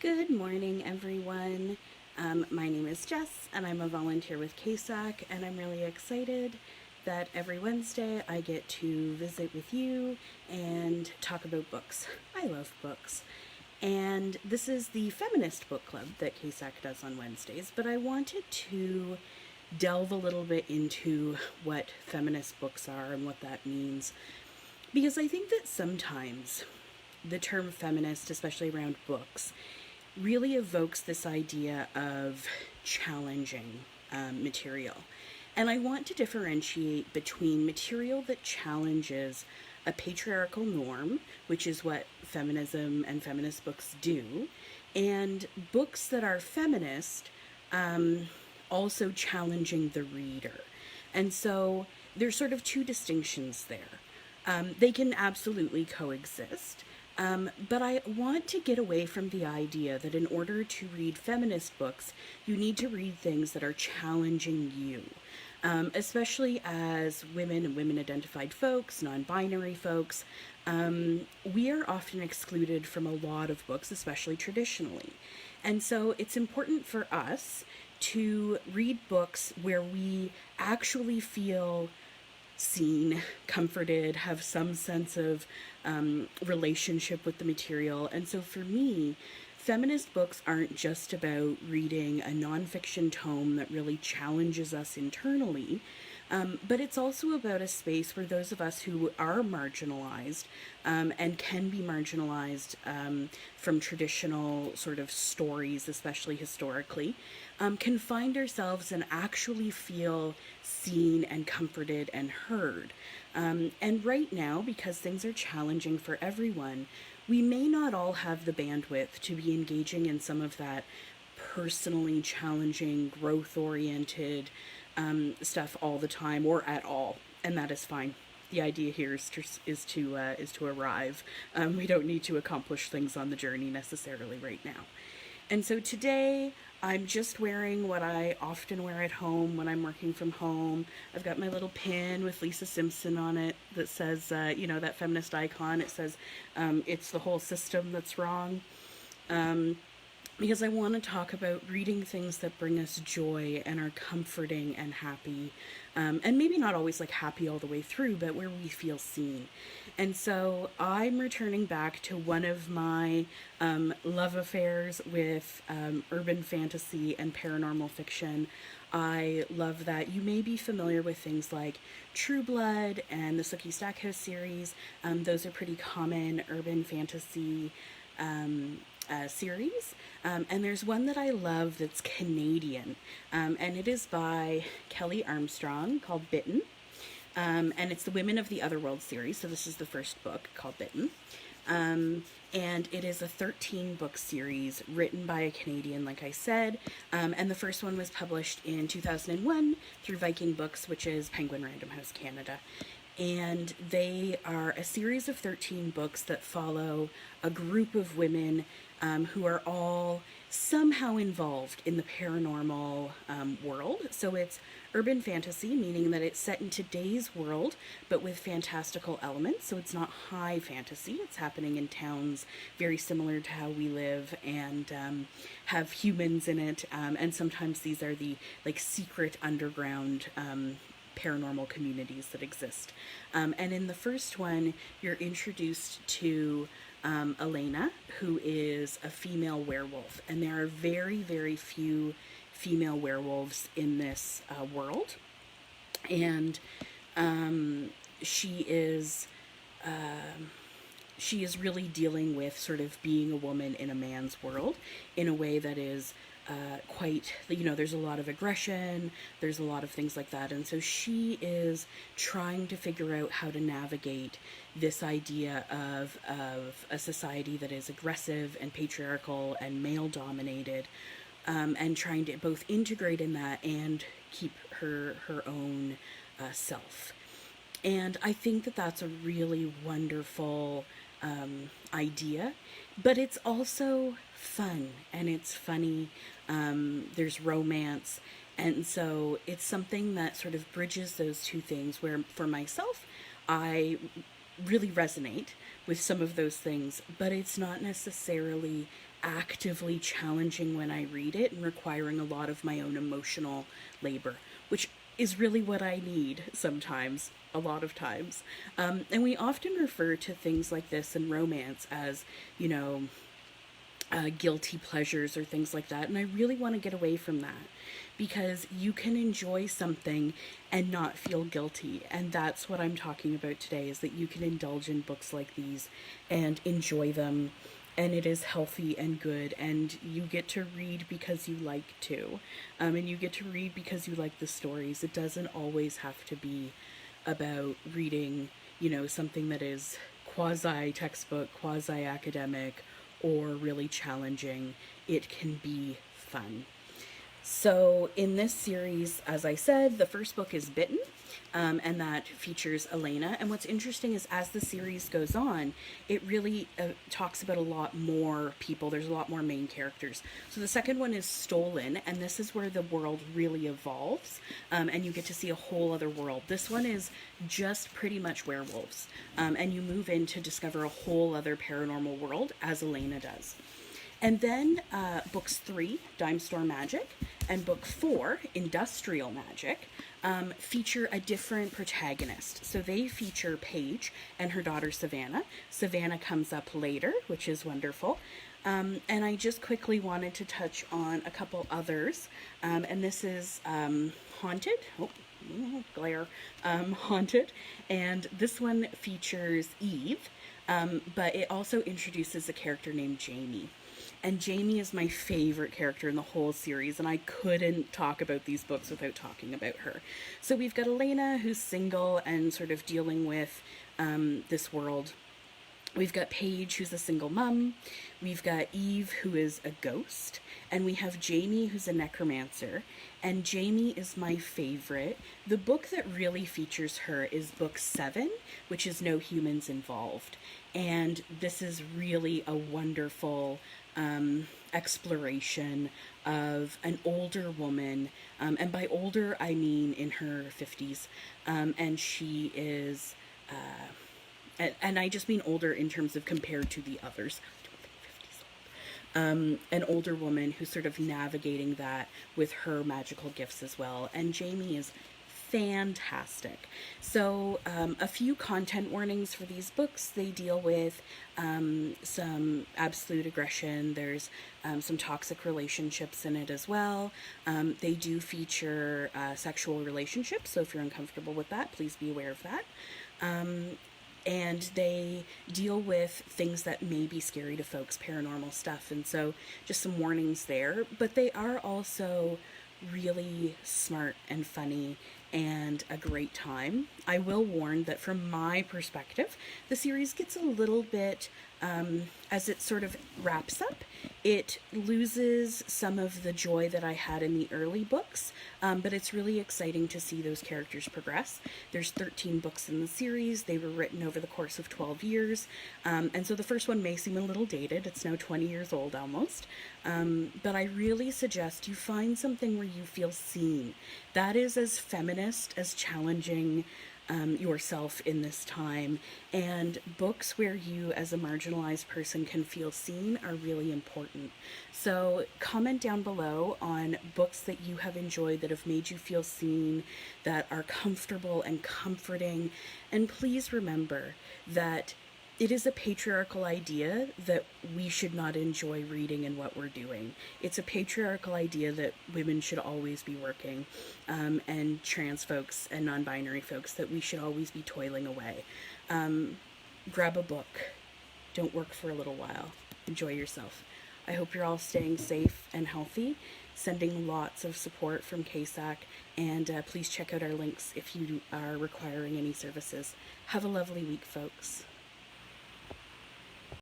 Good morning, everyone. My name is Jess, and I'm a volunteer with KSAC, and I'm really excited that every Wednesday I get to visit with you and talk about books. I love books. And this is the Feminist Book Club that KSAC does on Wednesdays, but I wanted to delve a little bit into what feminist books are and what that means, because I think that sometimes the term feminist, especially around books, really evokes this idea of challenging material. And I want to differentiate between material that challenges a patriarchal norm, which is what feminism and feminist books do, and books that are feminist, also challenging the reader. And so there's sort of two distinctions there. They can absolutely coexist. But I want to get away from the idea that in order to read feminist books, you need to read things that are challenging you. Especially as women and women identified folks, non binary folks, we are often excluded from a lot of books, especially traditionally. And so it's important for us to read books where we actually feel seen, comforted, have some sense of relationship with the material. And so for me, feminist books aren't just about reading a nonfiction tome that really challenges us internally, but it's also about a space where those of us who are marginalized and can be marginalized from traditional sort of stories, especially historically, can find ourselves and actually feel seen and comforted and heard. And right now, because things are challenging for everyone, we may not all have the bandwidth to be engaging in some of that personally challenging, growth oriented stuff all the time or at all, and that is fine. The idea here is to arrive. We don't need to accomplish things on the journey necessarily right now. And so today I'm just wearing what I often wear at home when I'm working from home. I've got my little pin with Lisa Simpson on it that says, that feminist icon. It says, it's the whole system that's wrong. Because I want to talk about reading things that bring us joy and are comforting and happy. And maybe not always like happy all the way through, but where we feel seen. And so I'm returning back to one of my love affairs with urban fantasy and paranormal fiction. I love that. You may be familiar with things like True Blood and the Sookie Stackhouse series. Those are pretty common urban fantasy series. And there's one that I love that's Canadian, and it is by Kelly Armstrong called Bitten. And it's the Women of the Otherworld series, so this is the first book called Bitten. And it is a 13-book series written by a Canadian, like I said. And the first one was published in 2001 through Viking Books, which is Penguin Random House Canada. And they are a series of 13 books that follow a group of women who are all somehow involved in the paranormal world. So it's urban fantasy, meaning that it's set in today's world, but with fantastical elements. So it's not high fantasy. It's happening in towns very similar to how we live and have humans in it. And sometimes these are the like secret underground paranormal communities that exist. And in the first one, you're introduced to Elena, who is a female werewolf. And there are very, very few female werewolves in this world. And she is really dealing with sort of being a woman in a man's world in a way that is quite, there's a lot of aggression, there's a lot of things like that. And so she is trying to figure out how to navigate this idea of a society that is aggressive and patriarchal and male dominated, and trying to both integrate in that and keep her own self. And I think that that's a really wonderful idea, but it's also fun and it's funny. There's romance, and so it's something that sort of bridges those two things. Where for myself, I really resonate with some of those things, but it's not necessarily actively challenging when I read it and requiring a lot of my own emotional labor, which is really what I need sometimes, a lot of times. And we often refer to things like this in romance as, you know, guilty pleasures or things like that. And I really want to get away from that, because you can enjoy something and not feel guilty. And that's what I'm talking about today, is that you can indulge in books like these and enjoy them. And it is healthy and good, and you get to read because you like to. And you get to read because you like the stories. It doesn't always have to be about reading, you know, something that is quasi textbook, quasi academic, or really challenging. It can be fun. So in this series, as I said, the first book is Bitten, and that features Elena. And what's interesting is, as the series goes on, it really talks about a lot more people. There's a lot more main characters. So the second one is Stolen, and this is where the world really evolves, and you get to see a whole other world. This one is just pretty much werewolves, and you move in to discover a whole other paranormal world, as Elena does. And then books 3, Dime Store Magic, and book 4, Industrial Magic, feature a different protagonist. So they feature Paige and her daughter Savannah. Savannah comes up later, which is wonderful. And I just quickly wanted to touch on a couple others. And this is Haunted. Oh, glare. Haunted. And this one features Eve, but it also introduces a character named Jaime. And Jaime is my favorite character in the whole series, and I couldn't talk about these books without talking about her. So we've got Elena, who's single and sort of dealing with this world. We've got Paige, who's a single mom. We've got Eve, who is a ghost. And we have Jaime, who's a necromancer. And Jaime is my favorite. The book that really features her is book 7, which is No Humans Involved. And this is really a wonderful exploration of an older woman. And by older, I mean in her 50s. And she is... and I just mean older in terms of compared to the others. An older woman who's sort of navigating that with her magical gifts as well. And Jaime is fantastic. So a few content warnings for these books. They deal with some absolute aggression. There's some toxic relationships in it as well. They do feature sexual relationships, so if you're uncomfortable with that, please be aware of that. And they deal with things that may be scary to folks, paranormal stuff, and so just some warnings there. But they are also really smart and funny and a great time. I will warn that from my perspective, the series gets a little bit, as it sort of wraps up, it loses some of the joy that I had in the early books, but it's really exciting to see those characters progress. There's 13 books in the series. They were written over the course of 12 years, and so the first one may seem a little dated. It's now 20 years old almost, but I really suggest you find something where you feel seen. That is as feminist, as challenging yourself in this time, and books where you as a marginalized person can feel seen are really important. So comment down below on books that you have enjoyed, that have made you feel seen, that are comfortable and comforting. And please remember that it is a patriarchal idea that we should not enjoy reading in what we're doing. It's a patriarchal idea that women should always be working, and trans folks and non-binary folks, that we should always be toiling away. Grab a book. Don't work for a little while. Enjoy yourself. I hope you're all staying safe and healthy. Sending lots of support from KSAC, and please check out our links if you are requiring any services. Have a lovely week, folks.